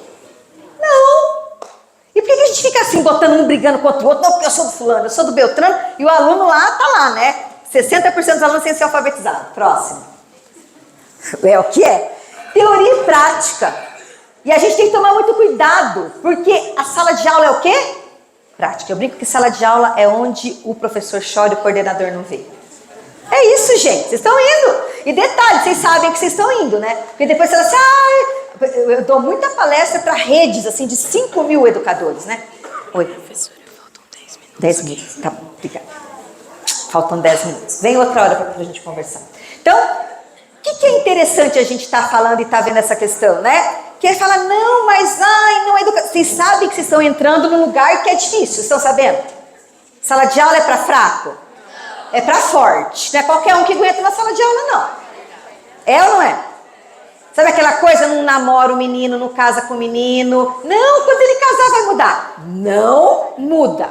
Não. E por que a gente fica assim, botando um brigando contra o outro? Não, porque eu sou do fulano, eu sou do Beltrano, e o aluno lá tá lá, né? 60% dos alunos sem ser alfabetizados. Próximo. É o que é? Teoria e prática. E a gente tem que tomar muito cuidado, porque a sala de aula é o quê? Prática. Eu brinco que sala de aula é onde o professor chora e o coordenador não vê. É isso, gente. Vocês estão indo. E detalhe, vocês sabem que vocês estão indo, né? Porque depois você fala assim, eu dou muita palestra para redes, assim, de 5 mil educadores, né? Oi. Professora, faltam 10 minutos. 10 minutos, tá bom, obrigada. Faltam 10 minutos. Vem outra hora para a gente conversar. Então, o que é interessante a gente estar falando e estar vendo essa questão, né? Que ele fala, não, mas, não é educação. Vocês sabem que vocês estão entrando num lugar que é difícil, vocês estão sabendo? Sala de aula é para fraco? É para forte, não é qualquer um que aguenta na sala de aula, não. É ou não é? Sabe aquela coisa, não namora o menino, não casa com o menino. Não, quando ele casar vai mudar. Não muda.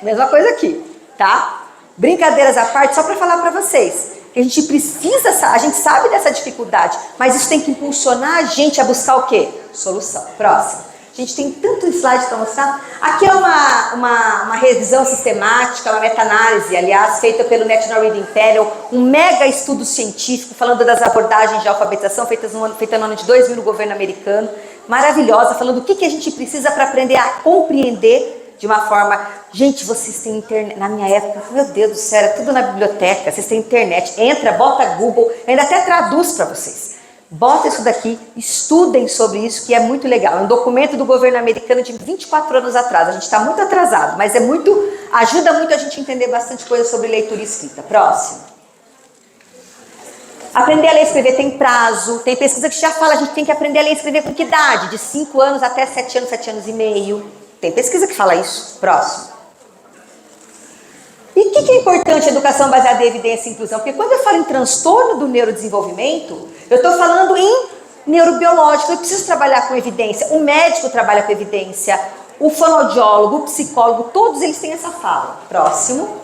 Mesma coisa aqui, tá? Brincadeiras à parte, só para falar para vocês. Que a gente precisa, a gente sabe dessa dificuldade, mas isso tem que impulsionar a gente a buscar o quê? Solução. Próximo. A gente tem tanto slide para mostrar. Aqui é uma revisão sistemática, uma meta-análise, aliás, feita pelo National Reading Panel, um mega estudo científico falando das abordagens de alfabetização feita no ano de 2000 no governo americano, maravilhosa, falando o que a gente precisa para aprender a compreender de uma forma... Gente, vocês têm internet, na minha época, meu Deus do céu, era tudo na biblioteca, vocês têm internet, entra, bota Google, ainda até traduz para vocês. Bota isso daqui, estudem sobre isso, que é muito legal. É um documento do governo americano de 24 anos atrás. A gente está muito atrasado, mas ajuda muito a gente a entender bastante coisa sobre leitura e escrita. Próximo. Aprender a ler e escrever tem prazo. Tem pesquisa que já fala, a gente tem que aprender a ler e escrever com que idade? De 5 anos até 7 anos, 7 anos e meio. Tem pesquisa que fala isso. Próximo. E o que é importante a educação baseada em evidência e inclusão? Porque quando eu falo em transtorno do neurodesenvolvimento, eu estou falando em neurobiológico, eu preciso trabalhar com evidência. O médico trabalha com evidência, o fonoaudiólogo, o psicólogo, todos eles têm essa fala. Próximo.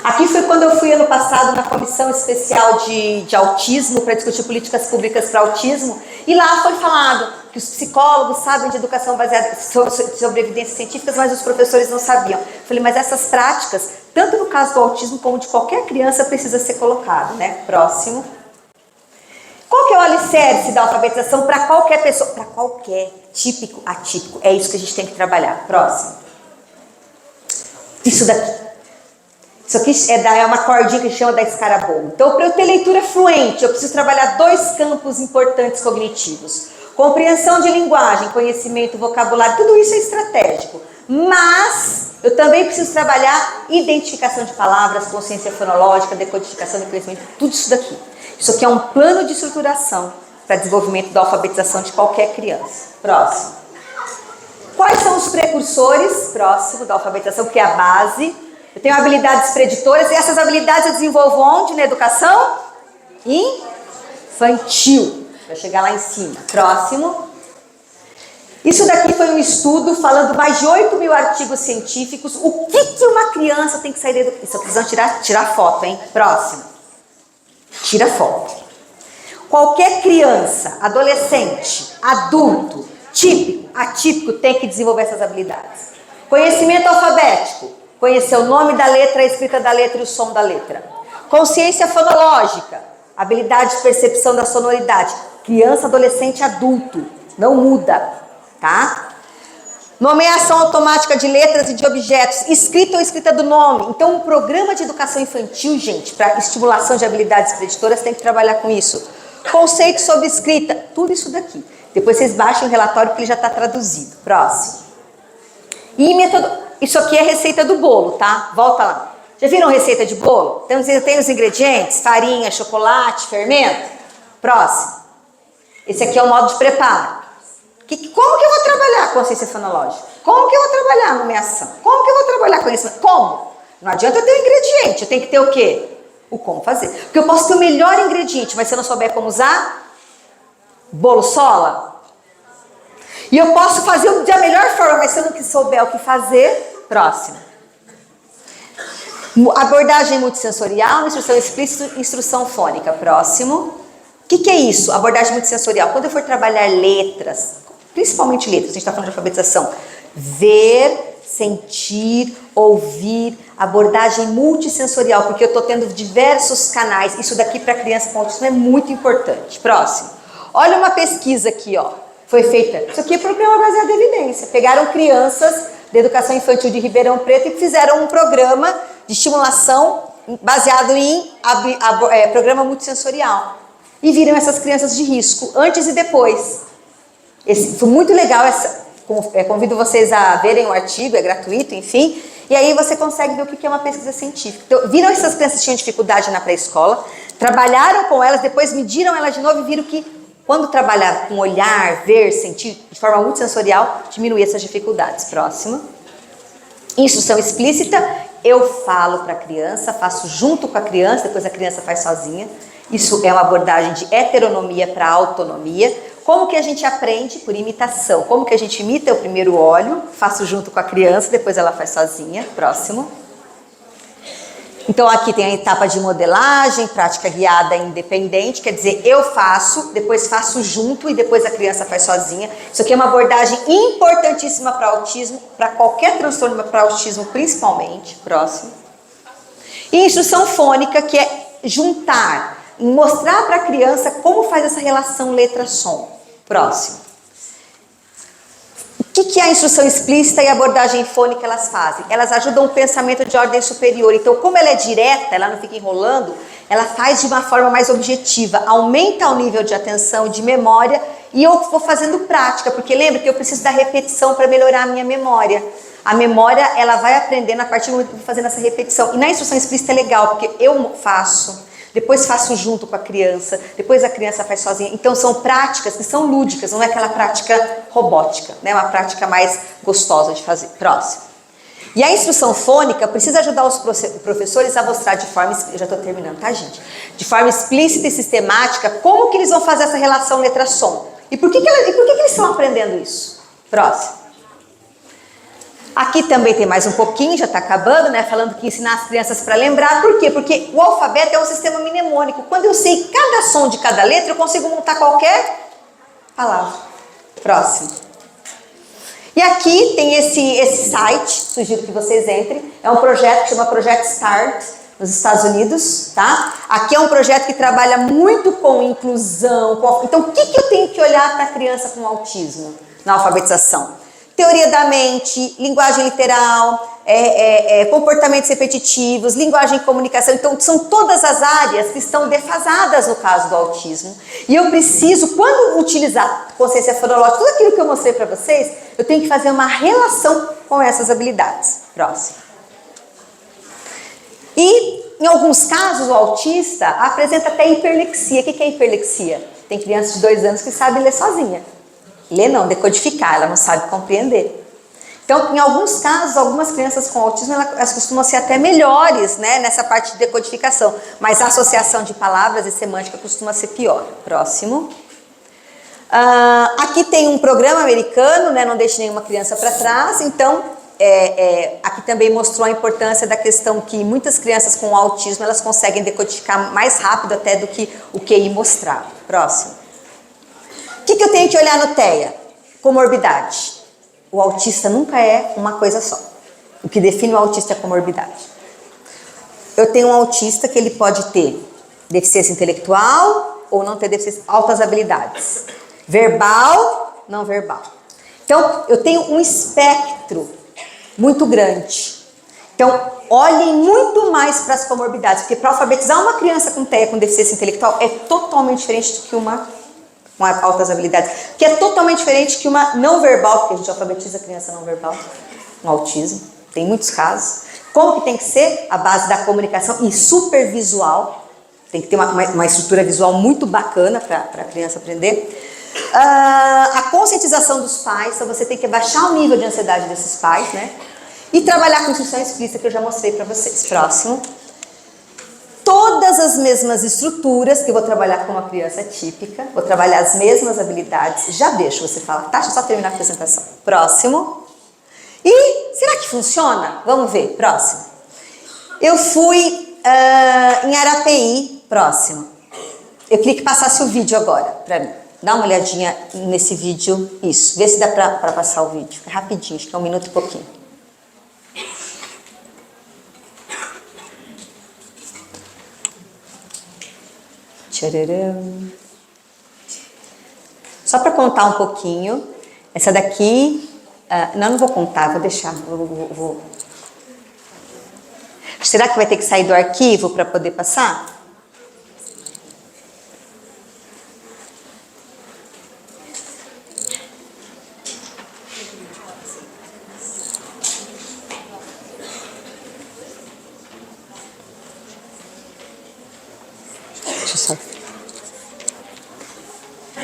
Aqui foi quando eu fui ano passado na comissão especial de autismo, para discutir políticas públicas para autismo, e lá foi falado que os psicólogos sabem de educação baseada sobre evidências científicas, mas os professores não sabiam. Falei, mas essas práticas, tanto no caso do autismo como de qualquer criança, precisa ser colocado, né? Próximo. Qual que é o alicerce da alfabetização para qualquer pessoa? Para qualquer, típico, atípico. É isso que a gente tem que trabalhar. Próximo. Isso daqui. Isso aqui é uma cordinha que chama da escarabolho. Então, para eu ter leitura fluente, eu preciso trabalhar 2 campos importantes cognitivos. Compreensão de linguagem, conhecimento, vocabulário, tudo isso é estratégico. Mas eu também preciso trabalhar identificação de palavras, consciência fonológica, decodificação de conhecimento, tudo isso daqui. Isso aqui é um plano de estruturação para desenvolvimento da alfabetização de qualquer criança. Próximo. Quais são os precursores, próximo, da alfabetização, que é a base? Eu tenho habilidades preditoras e essas habilidades eu desenvolvo onde? Na educação infantil. Vai chegar lá em cima. Próximo. Isso daqui foi um estudo falando mais de 8 mil artigos científicos. O que uma criança tem que sair da educação? Isso aqui precisam tirar foto, hein? Próximo. Tira foto. Qualquer criança, adolescente, adulto, típico, atípico, tem que desenvolver essas habilidades. Conhecimento alfabético. Conhecer o nome da letra, a escrita da letra e o som da letra. Consciência fonológica. Habilidade de percepção da sonoridade. Criança, adolescente, adulto. Não muda, tá? Nomeação automática de letras e de objetos. Escrita ou escrita do nome. Então, um programa de educação infantil, gente, para estimulação de habilidades preditoras, tem que trabalhar com isso. Conceito sobre escrita. Tudo isso daqui. Depois vocês baixem o relatório que ele já está traduzido. Próximo. E isso aqui é receita do bolo, tá? Volta lá. Já viram receita de bolo? Tem os ingredientes, farinha, chocolate, fermento. Próximo. Esse aqui é o modo de preparo. Como que eu vou trabalhar a consciência fonológica? Como que eu vou trabalhar a nomeação? Como que eu vou trabalhar conhecimento? Como? Não adianta eu ter o ingrediente, eu tenho que ter o quê? O como fazer. Porque eu posso ter o melhor ingrediente, mas se eu não souber como usar, bolo sola. E eu posso fazer da melhor forma, mas se eu não souber o que fazer, próximo. Abordagem multissensorial, instrução explícita, instrução fônica. Próximo. O que é isso? Abordagem multissensorial. Quando eu for trabalhar letras, principalmente letras, a gente está falando de alfabetização. Ver, sentir, ouvir, abordagem multissensorial, porque eu estou tendo diversos canais. Isso daqui para criança com autismo é muito importante. Próximo. Olha uma pesquisa aqui, ó. Foi feita. Isso aqui é programa baseado em evidência. Pegaram crianças da educação infantil de Ribeirão Preto e fizeram um programa de estimulação baseado em programa multissensorial. E viram essas crianças de risco, antes e depois. Foi muito legal, convido vocês a verem o artigo, é gratuito, enfim. E aí você consegue ver o que é uma pesquisa científica. Então, viram essas crianças que tinham dificuldade na pré-escola, trabalharam com elas, depois mediram elas de novo e viram que quando trabalhar com olhar, ver, sentir, de forma multissensorial, diminuir essas dificuldades. Próximo. Instrução explícita, eu falo para a criança, faço junto com a criança, depois a criança faz sozinha. Isso é uma abordagem de heteronomia para autonomia. Como que a gente aprende? Por imitação. Como que a gente imita? Eu primeiro olho, faço junto com a criança, depois ela faz sozinha. Próximo. Então aqui tem a etapa de modelagem, prática guiada independente, quer dizer, eu faço, depois faço junto e depois a criança faz sozinha. Isso aqui é uma abordagem importantíssima para autismo, para qualquer transtorno, mas para autismo principalmente. Próximo. E instrução fônica, que é juntar, mostrar para a criança como faz essa relação letra-som. Próximo. O que é a instrução explícita e a abordagem fônica elas fazem? Elas ajudam o pensamento de ordem superior. Então, como ela é direta, ela não fica enrolando, ela faz de uma forma mais objetiva, aumenta o nível de atenção, de memória, e eu vou fazendo prática, porque lembra que eu preciso da repetição para melhorar a minha memória. A memória, ela vai aprendendo a partir do momento que eu vou fazendo essa repetição. E na instrução explícita é legal, porque eu faço, depois faço junto com a criança, depois a criança faz sozinha. Então são práticas que são lúdicas, não é aquela prática robótica, né? Uma prática mais gostosa de fazer. Próximo. E a instrução fônica precisa ajudar os professores a mostrar de forma, eu já estou terminando, tá, gente? De forma explícita e sistemática, como que eles vão fazer essa relação letra-som. E por que eles estão aprendendo isso? Próximo. Aqui também tem mais um pouquinho, já está acabando, né? Falando que ensinar as crianças para lembrar. Por quê? Porque o alfabeto é um sistema mnemônico. Quando eu sei cada som de cada letra, eu consigo montar qualquer palavra. Próximo. E aqui tem esse site, sugiro que vocês entrem. É um projeto que chama Project Start, nos Estados Unidos, tá? Aqui é um projeto que trabalha muito com inclusão. Então, o que eu tenho que olhar para a criança com autismo na alfabetização? Teoria da mente, linguagem literal, comportamentos repetitivos, linguagem e comunicação. Então, são todas as áreas que estão defasadas no caso do autismo. E eu preciso, quando utilizar consciência fonológica, tudo aquilo que eu mostrei para vocês, eu tenho que fazer uma relação com essas habilidades. Próximo. E, em alguns casos, o autista apresenta até hiperlexia. O que é hiperlexia? Tem criança de 2 anos que sabe ler sozinha. Ler não, decodificar, ela não sabe compreender. Então, em alguns casos, algumas crianças com autismo, elas costumam ser até melhores, né, nessa parte de decodificação, mas a associação de palavras e semântica costuma ser pior. Próximo. Aqui tem um programa americano, né, não deixe nenhuma criança para trás, então, aqui também mostrou a importância da questão que muitas crianças com autismo, elas conseguem decodificar mais rápido até do que o QI mostrava. Próximo. O que eu tenho que olhar no TEA? Comorbidade. O autista nunca é uma coisa só. O que define o autista é comorbidade. Eu tenho um autista que ele pode ter deficiência intelectual ou não ter deficiência, altas habilidades. Verbal, não verbal. Então, eu tenho um espectro muito grande. Então, olhem muito mais para as comorbidades, porque para alfabetizar uma criança com TEA, com deficiência intelectual, é totalmente diferente do que uma com altas habilidades, que é totalmente diferente que uma não verbal, porque a gente alfabetiza a criança não verbal, um autismo, tem muitos casos. Como que tem que ser? A base da comunicação e supervisual, tem que ter uma estrutura visual muito bacana para a criança aprender. A conscientização dos pais, então você tem que baixar o nível de ansiedade desses pais, né? E trabalhar com instrução explícita, que eu já mostrei para vocês. Próximo. Todas as mesmas estruturas que eu vou trabalhar com uma criança típica, vou trabalhar as mesmas habilidades. Já deixo você falar, tá? Deixa eu só terminar a apresentação. Próximo. E será que funciona? Vamos ver. Próximo. Eu fui em Arapeí. Próximo. Eu queria que passasse o vídeo agora para mim. Dá uma olhadinha nesse vídeo. Isso. Vê se dá para passar o vídeo. É rapidinho, acho que é 1 minuto e pouquinho. Tcharam. Só para contar um pouquinho, essa daqui, não vou contar, vou deixar, vou. Será que vai ter que sair do arquivo para poder passar? Deixa eu só.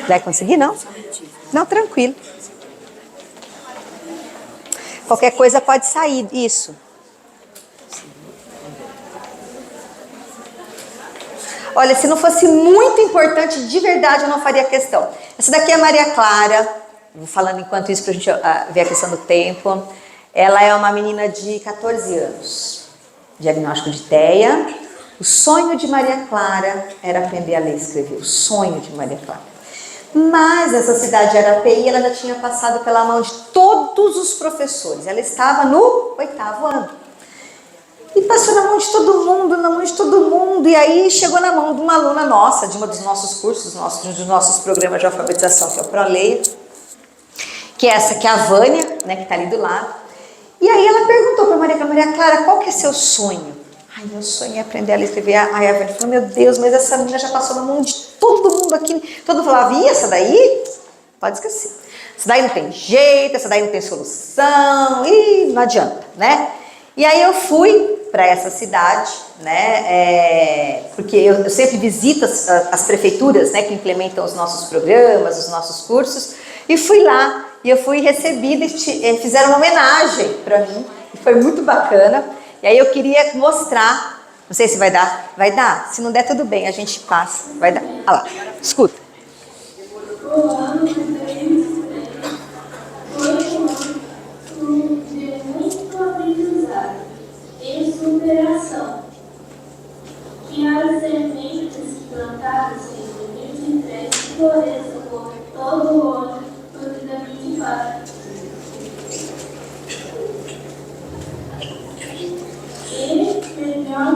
Vai conseguir, não? Não, tranquilo. Qualquer coisa pode sair, isso. Olha, se não fosse muito importante, de verdade, eu não faria questão. Essa daqui é a Maria Clara, vou falando enquanto isso para a gente ver a questão do tempo. Ela é uma menina de 14 anos. diagnóstico de TEA. O sonho de Maria Clara era aprender a ler e escrever, o sonho de Maria Clara. Mas essa cidade de Arapeí, ela já tinha passado pela mão de todos os professores. Ela estava no 8º ano. E passou na mão de todo mundo, na mão de todo mundo. E aí chegou na mão de uma aluna nossa, de um dos nossos cursos, de um dos nossos programas de alfabetização, que é o ProLeia, que é essa que é a Vânia, né, que está ali do lado. E aí ela perguntou para Maria Clara, qual que é seu sonho? Ai, meu sonho é aprender a ler e escrever. Aí a Vânia falou, meu Deus, mas essa menina já passou na mão de todo mundo aqui. Todo mundo falava, e essa daí? Pode esquecer. Essa daí não tem jeito, essa daí não tem solução, e não adianta, né? E aí eu fui para essa cidade, né? Porque eu sempre visito as prefeituras, né, que implementam os nossos programas, os nossos cursos, e fui lá, e eu fui recebida e fizeram uma homenagem para mim, e foi muito bacana. E aí eu queria mostrar, não sei se vai dar, se não der tudo bem, a gente passa, vai dar. Olha lá, escuta. O ano de 2003 foi um ano de muito aprendizado e superação, que as sementes plantadas em 2023 floresçam por todo o ano do 2024. E melhor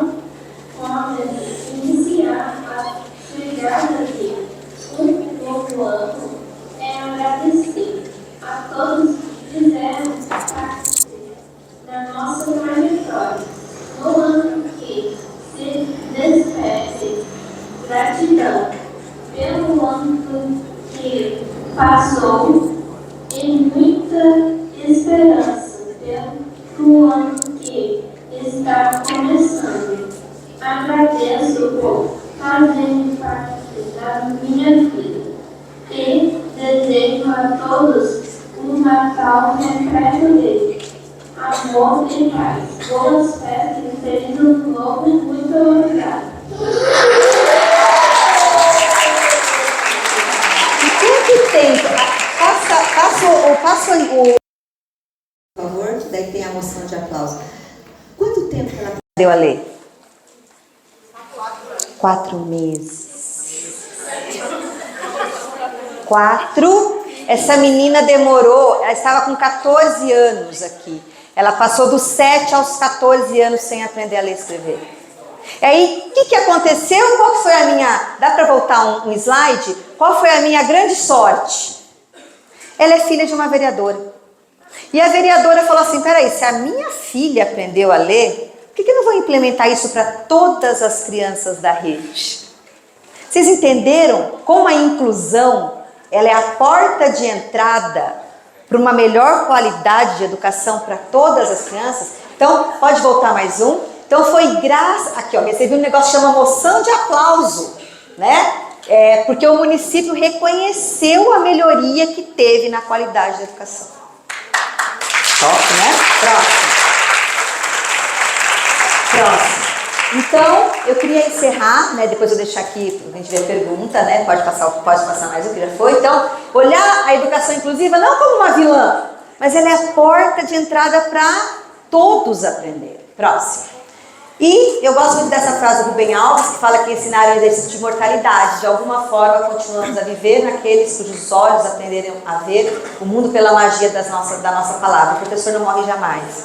forma de iniciar a chegada de um novo ano é agradecer a todos que fizeram parte da nossa trajetória no ano que se despede. Gratidão pelo ano que passou e muita esperança pelo ano que está começando. Agradeço por fazer parte da minha vida e desejo a todos um Natal repleto de amor e paz. Boas festas e feliz ano novo. Muito obrigada. E quanto tempo? Passa o por favor, que daí tem a moção de aplauso. Quanto tempo ela deu a ler? 4 meses. 4. Essa menina demorou, ela estava com 14 anos aqui. Ela passou dos 7 aos 14 anos sem aprender a ler e escrever. E aí, o que aconteceu? Qual foi a minha... Dá para voltar um slide? Qual foi a minha grande sorte? Ela é filha de uma vereadora. E a vereadora falou assim, peraí, se a minha filha aprendeu a ler, por que eu não vou implementar isso para todas as crianças da rede? Vocês entenderam como a inclusão, ela é a porta de entrada para uma melhor qualidade de educação para todas as crianças? Então, pode voltar mais um. Então, foi graças... Aqui, ó, recebi um negócio que chama moção de aplauso, né? Porque o município reconheceu a melhoria que teve na qualidade da educação. Top, né? Próximo. Então, eu queria encerrar, né? Depois eu deixar aqui, a gente ver a pergunta, né? Pode passar mais o que já foi. Então, olhar a educação inclusiva não como uma vilã, mas ela é a porta de entrada para todos aprenderem. Próximo. E eu gosto muito dessa frase do Rubem Alves, que fala que ensinar é um exercício de imortalidade. De alguma forma, continuamos a viver naqueles cujos olhos aprenderam a ver o mundo pela magia da nossa palavra. O professor não morre jamais.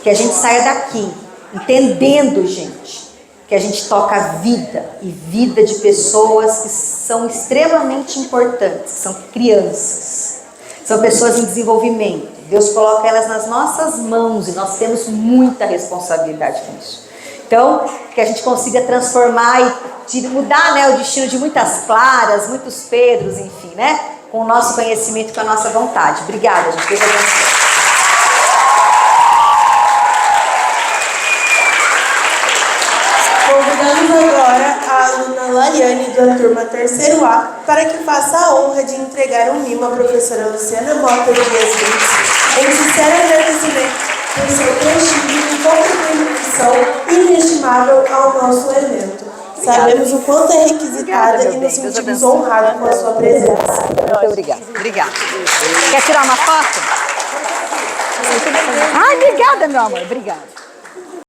Que a gente saia daqui entendendo, gente, que a gente toca a vida e vida de pessoas que são extremamente importantes, que são crianças, são pessoas em desenvolvimento. Deus coloca elas nas nossas mãos e nós temos muita responsabilidade com isso. Então, que a gente consiga transformar e mudar, né, o destino de muitas Claras, muitos Pedros, enfim, né, com o nosso conhecimento e com a nossa vontade. Obrigada, gente. Deus abençoe. Convidamos agora a aluna Laiane, da turma 3º A, para que faça a honra de entregar um mimo à professora Luciana Mota Dias Brits, em sincero agradecimento por seu prestígio e contribuição inestimável ao nosso evento. Sabemos o quanto é requisitada e nos sentimos honrados com a sua presença. Muito obrigada. Obrigada. Quer tirar uma foto? Ai, obrigada, meu amor. Obrigada.